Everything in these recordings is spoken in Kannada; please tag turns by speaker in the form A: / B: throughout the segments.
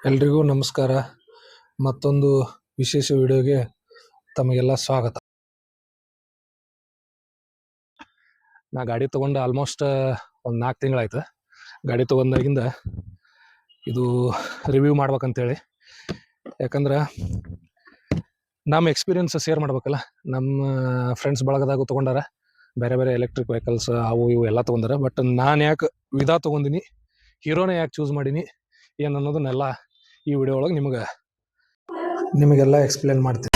A: ಎಲ್ರಿಗೂ ನಮಸ್ಕಾರ. ಮತ್ತೊಂದು ವಿಶೇಷ ವಿಡಿಯೋಗೆ ತಮಗೆಲ್ಲ ಸ್ವಾಗತ. ನಾ ಗಾಡಿ ತೊಗೊಂಡು ಆಲ್ಮೋಸ್ಟ್ ಒಂದು 4 ತಿಂಗಳಾಯ್ತು. ಗಾಡಿ ತೊಗೊಂಡಾಗಿಂದ ಇದು ರಿವ್ಯೂ ಮಾಡ್ಬೇಕಂತೇಳಿ, ಯಾಕಂದ್ರೆ ನಮ್ಮ ಎಕ್ಸ್ಪೀರಿಯನ್ಸ್ ಶೇರ್ ಮಾಡ್ಬೇಕಲ್ಲ. ನಮ್ಮ ಫ್ರೆಂಡ್ಸ್ ಬಳಗದಾಗೂ ತೊಗೊಂಡಾರ, ಬೇರೆ ಬೇರೆ ಎಲೆಕ್ಟ್ರಿಕ್ ವೆಹಿಕಲ್ಸ್ ಅವು ಇವು ಎಲ್ಲ ತೊಗೊಂಡಾರ. ಬಟ್ ನಾನು ಯಾಕೆ ವಿದಾ ತೊಗೊಂಡಿನಿ, ಹೀರೋನೇ ಯಾಕೆ ಚೂಸ್ ಮಾಡೀನಿ ಏನು ಅನ್ನೋದನ್ನೆಲ್ಲ ಈ ವಿಡಿಯೋ ಒಳಗೆ ನಿಮಗೆಲ್ಲ ಎಕ್ಸ್ಪ್ಲೇನ್ ಮಾಡ್ತೀನಿ.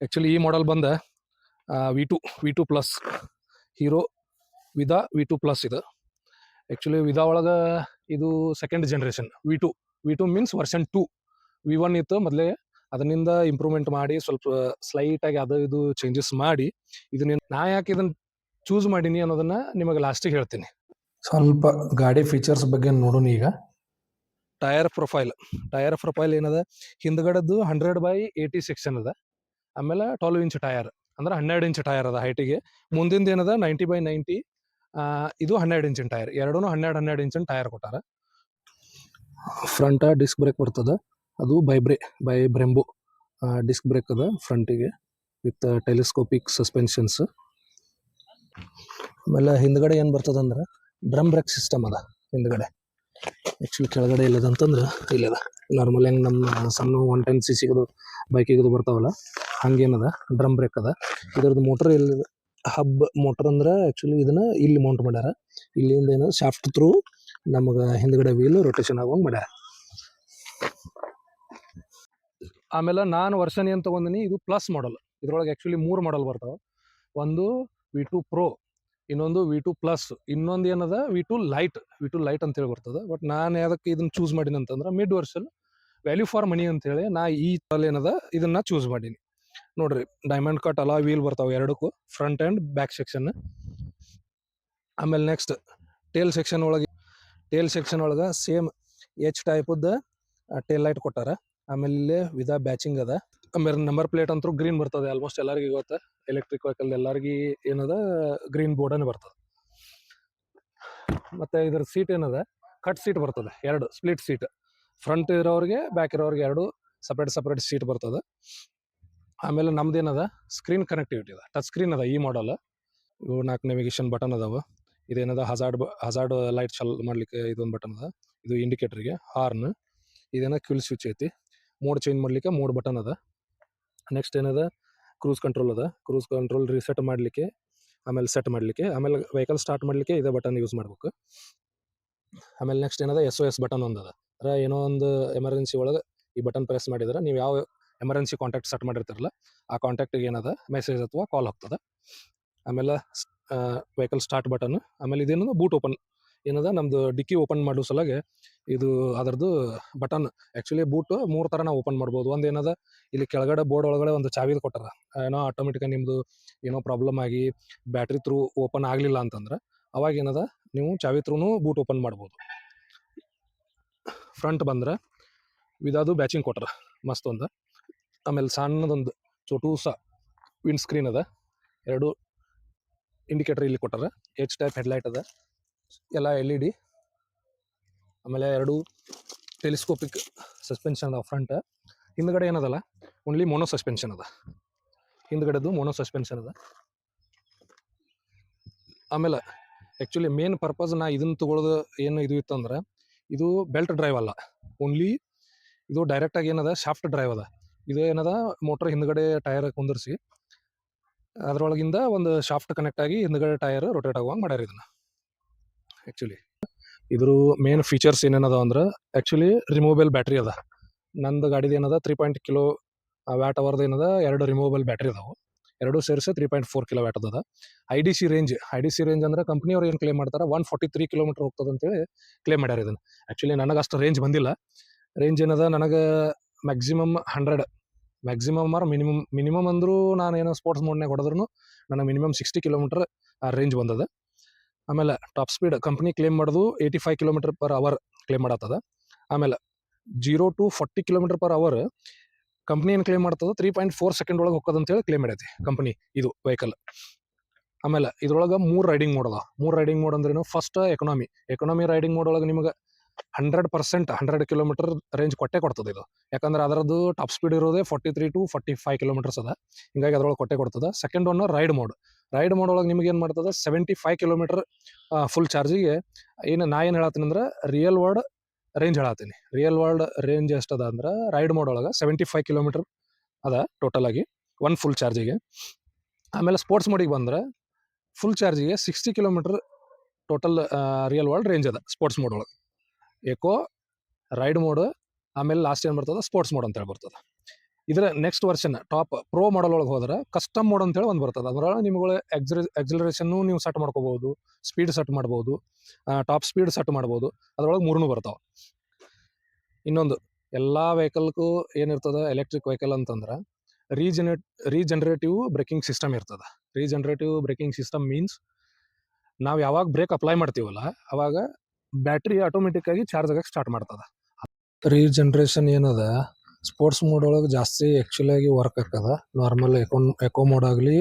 A: ಆ್ಯಕ್ಚುಲಿ ಈ ಮಾಡೆಲ್ ಬಂದ V two plus, Hero Vida ವಿ2+ ಇದು. ಆ್ಯಕ್ಚುಲಿ ವಿದಾ ಒಳಗೆ ಇದು second generation V two means version 2. ವಿ1 ಇತ್ತು ಮೊದಲೇ, ಅದರಿಂದ ಇಂಪ್ರೂವ್ಮೆಂಟ್ ಮಾಡಿ ಸ್ವಲ್ಪ ಸ್ಲೈಟಾಗಿ ಅದು ಇದು ಚೇಂಜಸ್ ಮಾಡಿ ಇದನ್ನ ನಾ ಯಾಕೆ ಇದನ್ನು ಚೂಸ್ ಮಾಡೀನಿ ಅನ್ನೋದನ್ನ ನಿಮಗೆ ಲಾಸ್ಟಿಗೆ ಹೇಳ್ತೀನಿ. ಸ್ವಲ್ಪ ಗಾಡಿ ಫೀಚರ್ಸ್ ಬಗ್ಗೆ ನೋಡೋಣ ಈಗ. ಟೈರ್ ಪ್ರೊಫೈಲ್ ಏನದ, ಹಿಂದ್ಗಡೆದ್ದು 100/80 ಸೆಕ್ಷನ್ ಅದ. ಆಮೇಲೆ 12 ಇಂಚ್ ಟೈರ್ ಅಂದ್ರೆ 12 ಇಂಚ್ ಟೈರ್ ಅದ ಹೈಟಿಗೆ. ಮುಂದಿಂದ ಏನದ 90/90, ಇದು 12 ಇಂಚಿನ ಟೈರ್. ಎರಡೂ 12 ಇಂಚಿನ ಟೈರ್ ಕೊಟ್ಟಾರ. ಫ್ರಂಟ್ ಡಿಸ್ಕ್ ಬ್ರೇಕ್ ಬರ್ತದೆ, ಅದು ಬೈ ಬ್ರೆಂಬೋ ಡಿಸ್ಕ್ ಬ್ರೇಕ್ ಅದ ಫ್ರಂಟಿಗೆ ವಿತ್ ಟೆಲಿಸ್ಕೋಪಿಕ್ ಸಸ್ಪೆನ್ಷನ್ಸ್. ಆಮೇಲೆ ಹಿಂದ್ಗಡೆ ಏನು ಬರ್ತದಂದ್ರೆ ಡ್ರಮ್ ಬ್ರೇಕ್ ಸಿಸ್ಟಮ್ ಅದ ಹಿಂದ್ಗಡೆ. ಆ್ಯಕ್ಚುಲಿ ಕೆಳಗಡೆ ಇಲ್ಲದಂತಂದ್ರೆ ಇಲ್ಲದ ನಾರ್ಮಲ್ ಹೆಂಗೆ ನಮ್ಮ ಸಣ್ಣ 110cc ಬೈಕಿಗೆ ಬರ್ತಾವಲ್ಲ ಹಂಗೇನದ ಡ್ರಮ್ ಬ್ರೇಕ್ ಅದ. ಇದ್ರದ್ದು ಮೋಟರ್ ಇಲ್ಲಿ ಹಬ್ ಮೋಟರ್ ಅಂದ್ರೆ ಆ್ಯಕ್ಚುಲಿ ಇದನ್ನ ಇಲ್ಲಿ ಮೌಂಟ್ ಮಾಡ್ಯಾರ. ಇಲ್ಲಿಂದ ಏನೋ ಶಾಫ್ಟ್ ಥ್ರೂ ನಮಗೆ ಹಿಂದ್ಗಡೆ ವೀಲ್ ರೊಟೇಷನ್ ಆಗುವಂಗೆ ಮಾಡ್ಯಾರ. ಆಮೇಲೆ ನಾನು ವರ್ಷನ್ ಏನು ತೊಗೊಂಡಿನಿ, ಇದು ಪ್ಲಸ್ ಮಾಡಲ್. ಇದ್ರೊಳಗೆ ಆ್ಯಕ್ಚುಲಿ 3 ಮಾಡಲ್ ಬರ್ತಾವೆ. ಒಂದು ವಿ2 ಪ್ರೋ, ಇನ್ನೊಂದು ವಿ2+, ಇನ್ನೊಂದು ಏನದ ವಿ2 ಲೈಟ್ ಅಂತೇಳಿ ಬರ್ತದೆ. ಬಟ್ ನಾನು ಯಾವ್ದಕ್ಕೆ ಇದನ್ನ ಚೂಸ್ ಮಾಡೀನಿ ಅಂತಂದ್ರೆ mid version value for money ಅಂತೇಳಿ ನಾ ಈ ಏನದ ಇದನ್ನ ಚೂಸ್ ಮಾಡೀನಿ. ನೋಡ್ರಿ, ಡೈಮಂಡ್ ಕಟ್ ಅಲಾ ವೀಲ್ ಬರ್ತಾವೆ ಎರಡಕ್ಕೂ, ಫ್ರಂಟ್ ಆ್ಯಂಡ್ ಬ್ಯಾಕ್ ಸೆಕ್ಷನ್. ಆಮೇಲೆ ನೆಕ್ಸ್ಟ್ ಟೇಲ್ ಸೆಕ್ಷನ್ ಒಳಗೆ ಸೇಮ್ ಎಚ್ ಟೈಪದ ಟೇಲ್ ಲೈಟ್ ಕೊಟ್ಟಾರ. ಆಮೇಲೆ ಇಲ್ಲೇ ವಿದಾ ಬ್ಯಾಚಿಂಗ್ ಅದ. ಆಮೇಲೆ ನಂಬರ್ ಪ್ಲೇಟ್ ಅಂತೂ ಗ್ರೀನ್ ಬರ್ತದೆ. ಆಲ್ಮೋಸ್ಟ್ ಎಲ್ಲರಿಗೂ ಗೊತ್ತ, ಎಲೆಕ್ಟ್ರಿಕ್ ವೆಹಿಕಲ್ ಎಲ್ಲರಿಗೂ ಏನದ ಗ್ರೀನ್ ಬೋರ್ಡನ್ನು ಬರ್ತದೆ. ಮತ್ತೆ ಇದ್ರ ಸೀಟ್ ಏನದ ಕಟ್ ಸೀಟ್ ಬರ್ತದೆ, 2 ಸ್ಪ್ಲಿಟ್ ಸೀಟ್. ಫ್ರಂಟ್ ಇರೋರಿಗೆ ಬ್ಯಾಕ್ ಇರೋರಿಗೆ 2 ಸಪ್ರೇಟ್ ಸೀಟ್ ಬರ್ತದೆ. ಆಮೇಲೆ ನಮ್ದೇನದ ಸ್ಕ್ರೀನ್ ಕನೆಕ್ಟಿವಿಟಿ ಅದ, ಟಚ್ ಸ್ಕ್ರೀನ್ ಅದ ಈ ಮಾಡಲ್. ಇವು 4 ನೇವಿಗೇಷನ್ ಬಟನ್ ಅದಾವ. ಇದೇನದ ಹಜಾರ್ಡ್ ಲೈಟ್ ಚಾಲು ಮಾಡ್ಲಿಕ್ಕೆ ಇದೊಂದು ಬಟನ್ ಅದ, ಇದು ಇಂಡಿಕೇಟರ್ಗೆ. ಹಾರ್ನ್ ಇದೇನ ಕ್ವಿಲ್ ಸ್ವಿಚ್ ಐತಿ. ಮೋಡ್ ಚೇಂಜ್ ಮಾಡ್ಲಿಕ್ಕೆ 3 ಬಟನ್ ಅದ. ನೆಕ್ಸ್ಟ್ ಏನದ ಕ್ರೂಸ್ ಕಂಟ್ರೋಲ್ ರೀಸೆಟ್ ಮಾಡಲಿಕ್ಕೆ, ಆಮೇಲೆ ಸೆಟ್ ಮಾಡಲಿಕ್ಕೆ, ಆಮೇಲೆ ವೆಹಿಕಲ್ ಸ್ಟಾರ್ಟ್ ಮಾಡಲಿಕ್ಕೆ ಇದೇ ಬಟನ್ ಯೂಸ್ ಮಾಡ್ಬೇಕು. ಆಮೇಲೆ ನೆಕ್ಸ್ಟ್ ಏನದ SOS ಬಟನ್ ಒಂದದ. ಅಂದ್ರೆ ಏನೋ ಒಂದು ಎಮರ್ಜೆನ್ಸಿ ಒಳಗೆ ಈ ಬಟನ್ ಪ್ರೆಸ್ ಮಾಡಿದ್ರೆ ನೀವು ಯಾವ ಎಮರ್ಜೆನ್ಸಿ ಕಾಂಟ್ಯಾಕ್ಟ್ ಸೆಟ್ ಮಾಡಿರ್ತಿರಲ್ಲ ಆ ಕಾಂಟ್ಯಾಕ್ಟಿಗೆ ಏನದ ಮೆಸೇಜ್ ಅಥವಾ ಕಾಲ್ ಹೋಗ್ತದೆ. ಆಮೇಲೆ ವೆಹಿಕಲ್ ಸ್ಟಾರ್ಟ್ ಬಟನ್. ಆಮೇಲೆ ಇದೇನದ ಬೂಟ್ ಓಪನ್ ಏನದ, ನಮ್ದು ಡಿಕ್ಕಿ ಓಪನ್ ಮಾಡೋ ಸಲುವಾಗಿ ಇದು ಅದರದ್ದು ಬಟನ್. ಆ್ಯಕ್ಚುಲಿ ಬೂಟ್ 3 ಥರ ನಾವು ಓಪನ್ ಮಾಡ್ಬೋದು. ಒಂದು ಏನದ ಇಲ್ಲಿ ಕೆಳಗಡೆ ಬೋರ್ಡ್ ಒಳಗಡೆ ಒಂದು ಚಾವಿದು ಕೊಟ್ಟಾರ. ಏನೋ ಆಟೋಮೆಟಿಕಾಗಿ ನಿಮ್ಮದು ಏನೋ ಪ್ರಾಬ್ಲಮ್ ಆಗಿ ಬ್ಯಾಟ್ರಿ ಥ್ರೂ ಓಪನ್ ಆಗಲಿಲ್ಲ ಅಂತಂದ್ರೆ ಅವಾಗ ಏನದ ನೀವು ಚಾವಿ ಥ್ರೂನು ಬೂಟ್ ಓಪನ್ ಮಾಡ್ಬೋದು. ಫ್ರಂಟ್ ಬಂದ್ರೆ ವಿದಾದು ಬ್ಯಾಚಿಂಗ್ ಕೊಟ್ಟಾರ ಮಸ್ತ್ ಒಂದು. ಆಮೇಲೆ ಸಣ್ಣದೊಂದು ಚೋಟೂಸ ವಿಂಡ್ ಸ್ಕ್ರೀನ್ ಅದ. 2 ಇಂಡಿಕೇಟರ್ ಇಲ್ಲಿ ಕೊಟ್ಟಾರ. ಎಚ್ ಟೈಪ್ ಹೆಡ್ಲೈಟ್ ಅದ, ಎಲ್ಲ LED. ಆಮೇಲೆ 2 ಟೆಲಿಸ್ಕೋಪಿಕ್ ಸಸ್ಪೆನ್ಷನ್ ಅದ ಫ್ರಂಟ್. ಹಿಂದ್ಗಡೆ ಏನದಲ್ಲ ಓನ್ಲಿ ಮೋನೋ ಸಸ್ಪೆನ್ಷನ್ ಅದ, ಹಿಂದ್ಗಡೆದು ಮೋನೋ ಸಸ್ಪೆನ್ಷನ್ ಅದ. ಆಮೇಲೆ ಆ್ಯಕ್ಚುಲಿ ಮೇನ್ ಪರ್ಪಸ್ ನಾ ಇದನ್ನು ತೊಗೊಳೋದು ಏನು ಇದು ಇತ್ತಂದ್ರೆ, ಇದು ಬೆಲ್ಟ್ ಡ್ರೈವ್ ಅಲ್ಲ, ಓನ್ಲಿ ಇದು ಡೈರೆಕ್ಟಾಗಿ ಏನದ ಶಾಫ್ಟ್ ಡ್ರೈವ್ ಅದ. ಇದು ಏನದ ಮೋಟರ್ ಹಿಂದ್ಗಡೆ ಟೈರ್ ಕುಂದಿರಿಸಿ ಅದರೊಳಗಿಂದ ಒಂದು ಶಾಫ್ಟ್ ಕನೆಕ್ಟ್ ಆಗಿ ಹಿಂದ್ಗಡೆ ಟೈರ್ ರೊಟೇಟ್ ಆಗುವಂಗೆ ಮಾಡ್ಯಾರ ಇದನ್ನ. ಆ್ಯಕ್ಚುಲಿ ಇದ್ರ ಮೇನ್ ಫೀಚರ್ಸ್ ಏನೇನದ ಅಂದ್ರೆ, ಆ್ಯಕ್ಚುಲಿ ರಿಮೂವಬಲ್ ಬ್ಯಾಟ್ರಿ ಅದ. ನಂದು ಗಾಡಿದು ಏನದ 3.0 ಕಿಲೋ ವ್ಯಾಟ್ ಅವರ್ದು ಏನದ 2 ರಿಮೂವಬಲ್ ಬ್ಯಾಟ್ರಿ ಅದಾವೆ. 2 ಸೇರಿಸಿ 3.4 ಕಿಲೋ ವ್ಯಾಟ್ ಅದ. IDC ರೇಂಜ್ ಅಂದ್ರೆ ಕಂಪ್ನಿಯವ್ರು ಏನು ಕ್ಲೇಮ್ ಮಾಡ್ತಾರೆ 143 ಕಿಲೋಮೀಟರ್ ಹೋಗ್ತದೆ ಅಂತೇಳಿ ಕ್ಲೇಮ್ ಮಾಡ್ಯಾರ ಇದನ್ನು. ಆ್ಯಕ್ಚುಲಿ ನನಗೆ ಅಷ್ಟು ರೇಂಜ್ ಬಂದಿಲ್ಲ. ರೇಂಜ್ ಏನದ ನನಗೆ ಮ್ಯಾಕ್ಸಿಮಮ್ 100, ಮ್ಯಾಕ್ಸಿಮಮ್ ಆರ್ ಮಿನಿಮಮ್ ಅಂದರೂ ನಾನು ಏನೋ ಸ್ಪೋರ್ಟ್ಸ್ ಮೋಡ್ನಾಗ ಹೊಡೆದ್ರೂ ನನಗೆ ಮಿನಿಮಮ್ 60 ಕಿಲೋಮೀಟರ್ ಆ ರೇಂಜ್ ಬಂದದ. ಆಮೇಲೆ ಟಾಪ್ ಸ್ಪೀಡ್ ಕಂಪ್ನಿ ಕ್ಲೇಮ್ ಮಾಡೋದು 85 km/h ಕ್ಲೇಮ್ ಮಾಡತ್ತದ. ಆಮೇಲೆ 0 to 40 km/h ಕಂಪ್ನಿ ಏನು ಕ್ಲೇಮ್ ಮಾಡ್ತದೆ 3.4 ಸೆಕೆಂಡ್ ಒಳಗೆ ಹೋಗೋದಂತೇಳಿ ಕ್ಲೇಮ್ ಮಾಡೈತಿ ಕಂಪ್ನಿ ಇದು ವೆಹಿಕಲ್. ಆಮೇಲೆ ಇದ್ರೊಳಗೆ 3 ರೈಡಿಂಗ್ ಮೋಡ್ ಅದಾವ. 3 ರೈಡಿಂಗ್ ಮೋಡ್ ಅಂದ್ರೇನು, ಫಸ್ಟ್ ಎಕನಾಮಿ ರೈಡಿಂಗ್ ಮೋಡ್ ಒಳಗೆ ನಿಮಗೆ 100% 100 ಕಿಲೋಮೀಟರ್ ರೇಂಜ್ ಕೊಡ್ತದೆ ಇದು. ಯಾಕಂದ್ರೆ ಅದರದ್ದು ಟಾಪ್ ಸ್ಪೀಡ್ ಇರೋದೇ 43 to 45 ಕಿಲೋಮೀಟರ್ಸ್ ಅದ. ಹಿಂಗಾಗಿ ಅದ್ರೊಳಗೆ ಕೊಡ್ತದೆ. ಸೆಕೆಂಡ್ ಒನ್ ರೈಡ್ ಮೋಡ್ ಒಳಗೆ ನಿಮಗೆ ಏನು ಮಾಡ್ತದೆ, 75 ಕಿಲೋಮೀಟರ್ ಫುಲ್ ಚಾರ್ಜಿಗೆ ನಾ ಏನು ಹೇಳತ್ತೀನಿ ಅಂದ್ರೆ ರಿಯಲ್ ವರ್ಲ್ಡ್ ರೇಂಜ್ ಹೇಳತ್ತೀನಿ. ರಿಯಲ್ ವರ್ಲ್ಡ್ ರೇಂಜ್ ಎಷ್ಟದ ಅಂದ್ರೆ ರೈಡ್ ಮೋಡ್ ಒಳಗೆ 75 ಕಿಲೋಮೀಟರ್ ಅದ ಟೋಟಲ್ ಆಗಿ ಒನ್ ಫುಲ್ ಚಾರ್ಜಿಗೆ. ಆಮೇಲೆ ಸ್ಪೋರ್ಟ್ಸ್ ಮೋಡಿಗೆ ಬಂದ್ರೆ ಫುಲ್ ಚಾರ್ಜಿಗೆ 60 kilometre total real world range ಅದ ಸ್ಪೋರ್ಟ್ಸ್ ಮೋಡ್ ಒಳಗೆ. ಎಕೋ, ರೈಡ್ ಮೋಡ್, ಆಮೇಲೆ ಲಾಸ್ಟ್ ಏನು ಬರ್ತದೆ ಸ್ಪೋರ್ಟ್ಸ್ ಮೋಡ್ ಅಂತೇಳಿ ಬರ್ತದೆ. ಇದರ next version top pro model ಒಳಗೆ ಹೋದ್ರೆ ಕಸ್ಟಮ್ ಮೋಡ್ ಅಂತೇಳಿ ಒಂದು ಬರ್ತದೆ. ಅದ್ರೊಳಗೆ ನಿಮ್ಗಳು ಎಕ್ಸಿಲರೇಷನ್ನು ನೀವು ಸೆಟ್ ಮಾಡ್ಕೋಬಹುದು, ಸ್ಪೀಡ್ ಸೆಟ್ ಮಾಡ್ಬೋದು, ಟಾಪ್ ಸ್ಪೀಡ್ ಸೆಟ್ ಮಾಡ್ಬೋದು. ಅದ್ರೊಳಗೆ 3 ಬರ್ತಾವೆ. ಇನ್ನೊಂದು, ಎಲ್ಲ ವೆಹಿಕಲ್ಗೂ ಏನಿರ್ತದೆ ಎಲೆಕ್ಟ್ರಿಕ್ ವೆಹಿಕಲ್ ಅಂತಂದ್ರೆ ರೀಜನರೇಟಿವ್ ಬ್ರೇಕಿಂಗ್ ಸಿಸ್ಟಮ್ ಇರ್ತದೆ. ರೀಜನರೇಟಿವ್ ಬ್ರೇಕಿಂಗ್ ಸಿಸ್ಟಮ್ ಮೀನ್ಸ್ ನಾವು ಯಾವಾಗ ಬ್ರೇಕ್ ಅಪ್ಲೈ ಮಾಡ್ತೀವಲ್ಲ ಅವಾಗ ಬ್ಯಾಟ್ರಿ ಆಟೋಮೆಟಿಕ್ ಆಗಿ ಚಾರ್ಜ್ ಆಗಕ್ಕೆ ಸ್ಟಾರ್ಟ್ ಮಾಡ್ತದೆ. ರೀಜನರೇಷನ್ ಏನದ ಸ್ಪೋರ್ಟ್ಸ್ ಮೋಡ್ ಒಳಗೆ ಜಾಸ್ತಿ ಆಗಿ ವರ್ಕ್ ಆಗ್ತದ. ನಾರ್ಮಲ್ ಎಕೋ ಮೋಡ್ ಆಗಲಿ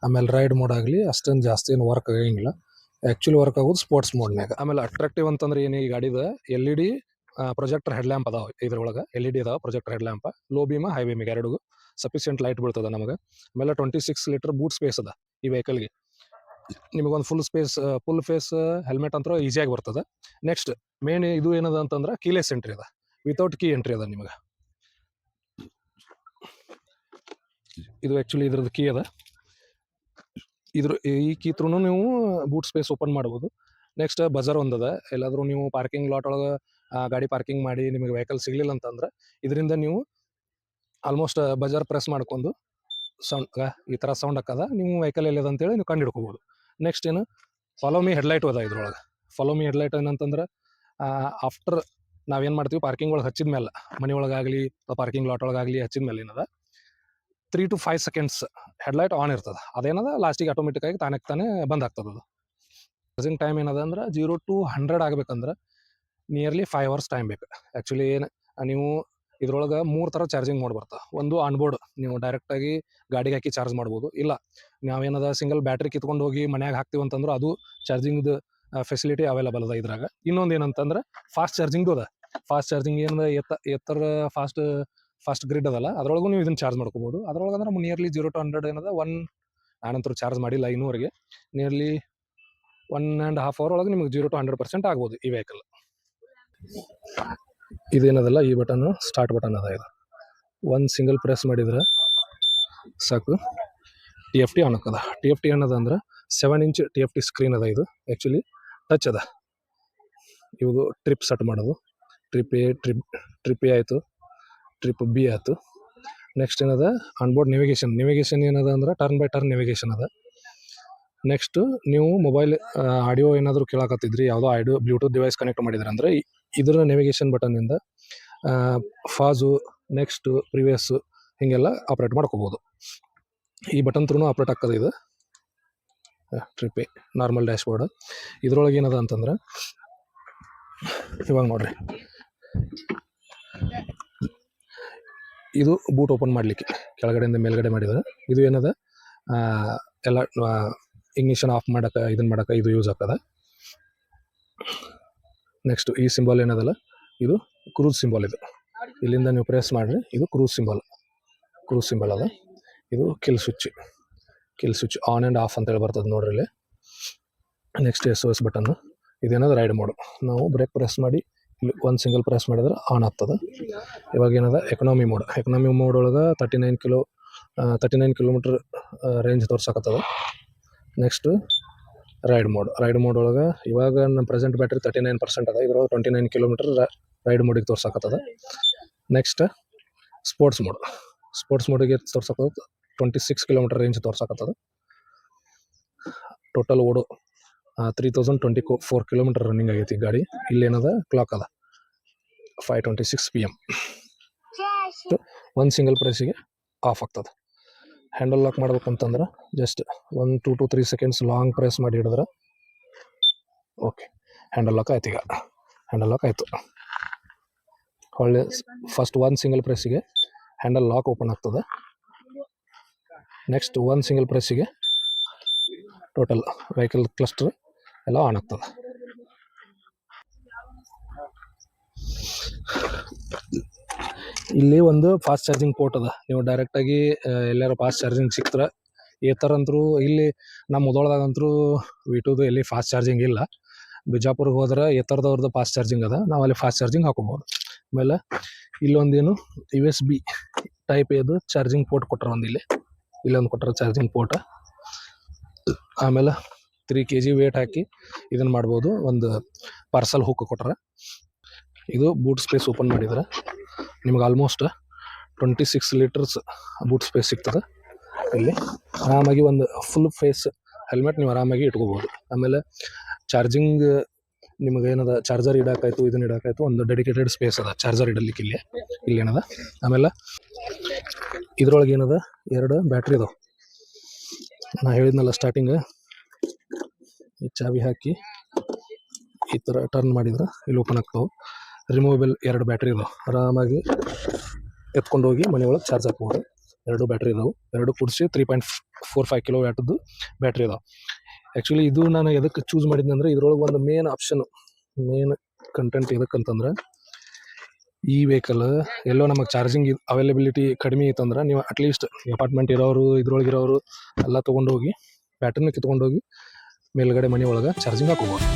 A: ಆಮೇಲೆ ರೈಡ್ ಮೋಡ್ ಆಗಲಿ ಅಷ್ಟೊಂದು ಜಾಸ್ತಿ ಏನು ವರ್ಕ್ ಆಗಂಗಿಲ್ಲ. ಆ್ಯಕ್ಚುಲಿ ವರ್ಕ್ ಆಗೋದು ಸ್ಪೋರ್ಟ್ಸ್ ಮೋಡ್ನಾಗ. ಆಮೇಲೆ ಅಟ್ರಾಕ್ಟಿವ್ ಅಂತಂದ್ರೆ ಏನು, ಈ ಗಾಡಿದ LED ಪ್ರೊಜೆಕ್ಟರ್ ಹೆಡ್ ಲ್ಯಾಂಪ್ ಅದಾವ. ಇದ್ರೊಳಗೆ LED ಅದಾವ projector head lamp, low beam high ಬೀಮಿಗೆ ಎರಡಿಗೂ ಸಫಿಷಿಯಂಟ್ ಲೈಟ್ ಬೀಳ್ತದೆ ನಮಗೆ. ಆಮೇಲೆ 26 ಲೀಟರ್ ಬೂಟ್ ಸ್ಪೇಸ್ ಅದ ಈ ವೆಹಿಕಲ್ಗೆ. ನಿಮಗೊಂದು ಫುಲ್ ಫೇಸ್ ಹೆಲ್ಮೆಟ್ ಅಂತ ಈಸಿಯಾಗಿ ಬರ್ತದೆ. ನೆಕ್ಸ್ಟ್ ಮೇನ್ ಇದು ಏನದ ಅಂತಂದ್ರೆ ಕೀಲೆಸ್ ಎಂಟ್ರಿ ಅದ, ವಿತೌಟ್ ಕೀ ಎಂಟ್ರಿ ಅದ ನಿಮಗೆ. ಇದು ಆ್ಯಕ್ಚುಲಿ ಇದ್ರದ್ದು ಕೀ ಅದ. ಈ ಕೀ ತ್ರೂ ನೀವು ಬೂಟ್ ಸ್ಪೇಸ್ ಓಪನ್ ಮಾಡ್ಬೋದು. ನೆಕ್ಸ್ಟ್ ಬಜರ್ ಒಂದದ. ಎಲ್ಲಾದರೂ ನೀವು ಪಾರ್ಕಿಂಗ್ ಲಾಟ್ ಒಳಗೆ ಗಾಡಿ ಪಾರ್ಕಿಂಗ್ ಮಾಡಿ ನಿಮಗೆ ವೆಹಿಕಲ್ ಸಿಗಲಿಲ್ಲ ಅಂತಂದ್ರೆ ಇದರಿಂದ ನೀವು ಆಲ್ಮೋಸ್ಟ್ ಬಜರ್ ಪ್ರೆಸ್ ಮಾಡ್ಕೊಂಡು ಸೌಂಡ್ ಈ ಥರ ಸೌಂಡ್ ಹಾಕದ ನೀವು ವೆಹಿಕಲ್ ಎಲ್ಲಿದೆ ಅಂತೇಳಿ ನೀವು ಕಂಡು ಹಿಡ್ಕೋಬೋದು. ನೆಕ್ಸ್ಟ್ ಏನು, ಫಾಲೋ ಮೀ ಹೆಡ್ಲೈಟ್ ಅದ ಇದ್ರೊಳಗೆ. ಫಾಲೋ ಮೀ ಹೆಡ್ಲೈಟ್ ಏನಂತಂದ್ರೆ ಆಫ್ಟರ್ ನಾವೇನು ಮಾಡ್ತೀವಿ ಪಾರ್ಕಿಂಗ್ ಒಳಗೆ ಹಚ್ಚಿದ ಮೇಲೆ, ಮನೆ ಒಳಗಾಗಲಿ ಪಾರ್ಕಿಂಗ್ ಲಾಟ್ ಒಳಗಾಗಲಿ ಹಚ್ಚಿದ ಮೇಲೆ ಏನದ 3 to 5 seconds ಹೆಡ್ಲೈಟ್ ಆನ್ ಇರ್ತದೆ. ಅದೇನದ ಲಾಸ್ಟಿಗೆ ಆಟೋಮೆಟಿಕ್ ಆಗಿ ತಾನೇ ಬಂದ್ ಆಗ್ತದೆ. ಅದು ಚಾರ್ಜಿಂಗ್ ಟೈಮ್ ಏನದ ಅಂದ್ರೆ 0 to 100 ಆಗ್ಬೇಕಂದ್ರೆ ನಿಯರ್ಲಿ 5 hours ಟೈಮ್ ಬೇಕು. ಆ್ಯಕ್ಚುಲಿ ಏನು, ನೀವು ಇದ್ರೊಳಗೆ 3 ಥರ ಚಾರ್ಜಿಂಗ್ ಮೋಡ್ ಬರ್ತದೆ. ಒಂದು ಆನ್ಬೋರ್ಡ್, ನೀವು ಡೈರೆಕ್ಟಾಗಿ ಗಾಡಿಗೆ ಹಾಕಿ ಚಾರ್ಜ್ ಮಾಡ್ಬೋದು. ಇಲ್ಲ ನಾವೇನದ ಸಿಂಗಲ್ ಬ್ಯಾಟ್ರಿ ಕಿತ್ಕೊಂಡು ಹೋಗಿ ಮನ್ಯಾಗ ಹಾಕ್ತೀವಿ ಅಂತಂದ್ರೆ ಅದು ಚಾರ್ಜಿಂಗ್ದು ಫೆಸಿಲಿಟಿ ಅವೈಲಬಲ್ ಅದ ಇದ್ರಾಗ. ಇನ್ನೊಂದು ಏನಂತಂದ್ರೆ ಫಾಸ್ಟ್ ಚಾರ್ಜಿಂಗ್ದು ಅದ. ಫಾಸ್ಟ್ ಚಾರ್ಜಿಂಗ್ ಏನದ ಎತ್ತರ ಫಾಸ್ಟ್ ಗ್ರಿಡ್ ಅದಲ್ಲ, ಅದ್ರೊಳಗೂ ನೀವು ಇದನ್ನು ಚಾರ್ಜ್ ಮಾಡ್ಕೋಬೋದು. ಅದ್ರೊಳಗೆ ಅಂದ್ರೆ ನಿಯರ್ಲಿ 0 to 100 ಏನದ ನಾನಂತರೂ ಚಾರ್ಜ್ ಮಾಡಿಲ್ಲ ಇನ್ನೂವರೆಗೆ. ನಿಯರ್ಲಿ 1.5 hour ಒಳಗೆ ನಿಮಗೆ 0 to 100% ಆಗ್ಬೋದು ಈ ವೆಹಿಕಲ್. ಇದೇನದಲ್ಲ ಈ ಬಟನ್ ಸ್ಟಾರ್ಟ್ ಬಟನ್ ಅದ. ಇದು ಒಂದು ಸಿಂಗಲ್ ಪ್ರೆಸ್ ಮಾಡಿದ್ರೆ ಸಾಕು TFT ಆನ್ ಆಗ್ತದ. TFT ಅನ್ನೋದು ಅಂದ್ರೆ 7 inch TFT ಸ್ಕ್ರೀನ್ ಅದ. ಇದು ಆ್ಯಕ್ಚುಲಿ ಟಚ್ ಅದ. ಇವುದು ಟ್ರಿಪ್ ಸೆಟ್ ಮಾಡೋದು. ಟ್ರಿಪ್ A ಆಯಿತು, ಟ್ರಿಪ್ B ಆಯಿತು. ನೆಕ್ಸ್ಟ್ ಏನದ ಆನ್ಬೋರ್ಡ್ ನೇವಿಗೇಷನ್ ಏನದ ಅಂದ್ರೆ ಟರ್ನ್ ಬೈ ಟರ್ನ್ ನೇವಿಗೇಷನ್ ಅದ. ನೆಕ್ಸ್ಟ್ ನೀವು ಮೊಬೈಲ್ ಆಡಿಯೋ ಏನಾದರೂ ಕೇಳಕತ್ತಿದ್ರಿ, ಯಾವುದೋ ಆಡಿಯೋ ಬ್ಲೂಟೂತ್ ಡಿವೈಸ್ ಕನೆಕ್ಟ್ ಮಾಡಿದ್ರೆ ಅಂದರೆ ಇದರ ನೇವಿಗೇಷನ್ ಬಟನ್ನಿಂದ ಫಾಸು, ನೆಕ್ಸ್ಟ್ ಪ್ರಿವಿಯಸ್ಸು ಹೀಗೆಲ್ಲ ಆಪ್ರೇಟ್ ಮಾಡ್ಕೋಬೋದು. ಈ ಬಟನ್ ತ್ರೂ ಆಪ್ರೇಟ್ ಆಗ್ತದೆ. ಇದು ಟ್ರಿಪ್ ಎ ನಾರ್ಮಲ್ ಡ್ಯಾಶ್ಬೋರ್ಡ್. ಇದ್ರೊಳಗೆ ಏನದ ಅಂತಂದ್ರೆ ಇವಾಗ ನೋಡ್ರಿ, ಇದು ಬೂಟ್ ಓಪನ್ ಮಾಡಲಿಕ್ಕೆ ಕೆಳಗಡೆಯಿಂದ ಮೇಲ್ಗಡೆ ಮಾಡಿದ್ರೆ ಇದು ಏನದ ಎಲ್ಲ ಇಗ್ನಿಷನ್ ಆಫ್ ಮಾಡೋಕೆ ಇದನ್ನು ಮಾಡೋಕೆ ಇದು ಯೂಸ್ ಆಗ್ತದೆ. ನೆಕ್ಸ್ಟ್ ಈ ಸಿಂಬಲ್ ಏನದಲ್ಲ ಇದು ಕ್ರೂಸ್ ಸಿಂಬಲ್. ಇದು ಇಲ್ಲಿಂದ ನೀವು ಪ್ರೆಸ್ ಮಾಡಿರಿ, ಇದು ಕ್ರೂಸ್ ಸಿಂಬಲ್ ಅದ. ಇದು kill switch on and off ಅಂತೇಳಿ ಬರ್ತದೆ ನೋಡ್ರಿ ಇಲ್ಲಿ. ನೆಕ್ಸ್ಟ್ SOS ಬಟನ್ನು, ಇದೇನದು ರೈಡ್ ಮೋಡ್. ನಾವು ಬ್ರೇಕ್ ಪ್ರೆಸ್ ಮಾಡಿ ಇಲ್ಲಿ ಒಂದು ಸಿಂಗಲ್ ಪ್ರೆಸ್ ಮಾಡಿದ್ರೆ ಆನ್ ಆಗ್ತದೆ. ಇವಾಗ ಏನದ ಎಕನಾಮಿ ಮೋಡ್ ಒಳಗೆ 39 ಕಿಲೋಮೀಟರ್ ರೇಂಜ್ ತೋರ್ಸಕತ್ತದ. ನೆಕ್ಸ್ಟ್ ರೈಡ್ ಮೋಡ್ ಒಳಗೆ ಇವಾಗ ನಮ್ಮ ಪ್ರೆಸೆಂಟ್ ಬ್ಯಾಟ್ರಿ 39% ಅದ. ಇದ್ರೊಳಗೆ 29 ಕಿಲೋಮೀಟರ್ ರೈಡ್ ಮೋಡಿಗೆ ತೋರ್ಸಕತ್ತದ. ನೆಕ್ಸ್ಟ್ ಸ್ಪೋರ್ಟ್ಸ್ ಮೋಡಿಗೆ ತೋರ್ಸಕತ್ತದ 26 ಕಿಲೋಮೀಟರ್ ರೇಂಜ್ ತೋರ್ಸಕತ್ತದ. ಟೋಟಲ್ ಓಡು 3024 ಕಿಲೋಮೀಟರ್ ರನ್ನಿಂಗ್ ಆಗೈತಿ ಗಾಡಿ. ಇಲ್ಲೇನದ ಕ್ಲಾಕ್ ಅದ 5:26 PM. ಒಂದು ಸಿಂಗಲ್ ಪ್ರೆಸ್ಸಿಗೆ ಆಫ್ ಆಗ್ತದೆ. ಹ್ಯಾಂಡಲ್ ಲಾಕ್ ಮಾಡ್ಬೇಕಂತಂದ್ರೆ just 1 to 3 seconds long press ಮಾಡಿ ಹಿಡಿದ್ರೆ ಓಕೆ, ಹ್ಯಾಂಡಲ್ ಲಾಕ್ ಆಯ್ತು. ಈಗ ಹ್ಯಾಂಡಲ್ ಲಾಕ್ ಆಯಿತು. ಒಳ್ಳೆ ಫಸ್ಟ್ ಒಂದು ಸಿಂಗಲ್ ಪ್ರೆಸ್ಸಿಗೆ ಹ್ಯಾಂಡಲ್ ಲಾಕ್ ಓಪನ್ ಆಗ್ತದೆ. ನೆಕ್ಸ್ಟ್ ಒಂದು ಸಿಂಗಲ್ ಪ್ರೆಸ್ಸಿಗೆ ಟೋಟಲ್ ವೆಹಿಕಲ್ ಕ್ಲಸ್ಟರ್ ಎಲ್ಲ ಆನ್ ಆಗ್ತದೆ. ಇಲ್ಲಿ ಒಂದು ಫಾಸ್ಟ್ ಚಾರ್ಜಿಂಗ್ ಪೋರ್ಟ್ ಅದ. ನೀವು ಡೈರೆಕ್ಟಾಗಿ ಎಲ್ಲಾರು ಫಾಸ್ಟ್ ಚಾರ್ಜಿಂಗ್ ಸಿಕ್ತಾರೆ ಈ ಥರ ಅಂತರೂ ಇಲ್ಲಿ ನಮ್ಮ ಮುಧೋಳದಾಗಂತರೂ V2 ಎಲ್ಲಿ ಫಾಸ್ಟ್ ಚಾರ್ಜಿಂಗ್ ಇಲ್ಲ. ಬಿಜಾಪುರ್ಗೆ ಹೋದ್ರೆ ಈ ಥರದವ್ರದ್ದು ಫಾಸ್ಟ್ ಚಾರ್ಜಿಂಗ್ ಅದ, ನಾವು ಅಲ್ಲಿ ಫಾಸ್ಟ್ ಚಾರ್ಜಿಂಗ್ ಹಾಕೋಬೋದು. ಆಮೇಲೆ ಇಲ್ಲೊಂದೇನು USB ಟೈಪ್ ಇದು ಚಾರ್ಜಿಂಗ್ ಪೋರ್ಟ್ ಕೊಟ್ಟರೆ ಇಲ್ಲೊಂದು ಕೊಟ್ಟರೆ ಚಾರ್ಜಿಂಗ್ ಪೋರ್ಟ್. ಆಮೇಲೆ 3 kg ವೇಟ್ ಹಾಕಿ ಇದನ್ನು ಮಾಡ್ಬೋದು. ಒಂದು ಪಾರ್ಸಲ್ ಹುಕ್ ಕೊಟ್ಟರೆ ಇದು ಬೂಟ್ ಸ್ಪೇಸ್ ಓಪನ್ ಮಾಡಿದ್ರೆ ನಿಮ್ಗೆ ಆಲ್ಮೋಸ್ಟ್ 26 ಲೀಟರ್ಸ್ ಬೂಟ್ ಸ್ಪೇಸ್ ಸಿಗ್ತದೆ. ಇಲ್ಲಿ ಆರಾಮಾಗಿ ಒಂದು ಫುಲ್ ಫೇಸ್ ಹೆಲ್ಮೆಟ್ ನೀವು ಆರಾಮಾಗಿ ಇಟ್ಕೋಬೋದು. ಆಮೇಲೆ ಚಾರ್ಜಿಂಗ್ ನಿಮಗೆ ಏನದ ಚಾರ್ಜರ್ ಇಡೋಕ್ಕಾಯ್ತು, ಇದನ್ನ ಇಡೋಕ್ಕಾಯ್ತು, ಒಂದು ಡೆಡಿಕೇಟೆಡ್ ಸ್ಪೇಸ್ ಅದ ಚಾರ್ಜರ್ ಇಡಲಿಕ್ಕೆ ಇಲ್ಲಿ ಏನದ. ಆಮೇಲೆ ಇದ್ರೊಳಗೆ ಏನದ 2 ಬ್ಯಾಟ್ರಿ ಅದಾವೆ. ನಾ ಹೇಳಿದ್ನಲ್ಲ ಸ್ಟಾರ್ಟಿಂಗ್, ಈ ಚಾವಿ ಹಾಕಿ ಈ ಥರ ಟರ್ನ್ ಮಾಡಿದ್ರೆ ಇಲ್ಲಿ ಓಪನ್ ಆಗ್ತಾವೆ. ರಿಮೂವಬಲ್ 2 ಬ್ಯಾಟ್ರಿ ಇದಾವೆ. ಆರಾಮಾಗಿ ಎತ್ಕೊಂಡು ಹೋಗಿ ಮನೆಯೊಳಗೆ ಚಾರ್ಜ್ ಹಾಕ್ಬೋದು. 2 ಬ್ಯಾಟ್ರಿ ಇದಾವೆ. 2 ಕೂಡಿಸಿ 3.45 kW ಬ್ಯಾಟ್ರಿ ಇದಾವೆ. ಆ್ಯಕ್ಚುಲಿ ಇದು ನಾನು ಎದಕ್ಕೆ ಚೂಸ್ ಮಾಡಿದ್ದೆ ಅಂದರೆ ಇದ್ರೊಳಗೆ ಒಂದು ಮೇನ್ ಕಂಟೆಂಟ್ ಎದಕ್ಕಂತಂದ್ರೆ ಈ ವೆಹಿಕಲ್ ಎಲ್ಲೋ ನಮಗೆ ಚಾರ್ಜಿಂಗ್ ಅವೈಲಬಿಲಿಟಿ ಕಡಿಮೆ ಇತ್ತಂದ್ರೆ ನೀವು ಅಟ್ಲೀಸ್ಟ್ ಅಪಾರ್ಟ್ಮೆಂಟ್ ಇರೋರು ಇದ್ರೊಳಗಿರೋರು ಎಲ್ಲ ತೊಗೊಂಡೋಗಿ ಬ್ಯಾಟ್ರಿನ ಕಿತ್ಕೊಂಡೋಗಿ ಮೇಲ್ಗಡೆ ಮನೆ ಒಳಗೆ ಚಾರ್ಜಿಂಗ್ ಹಾಕೋಬೋದು.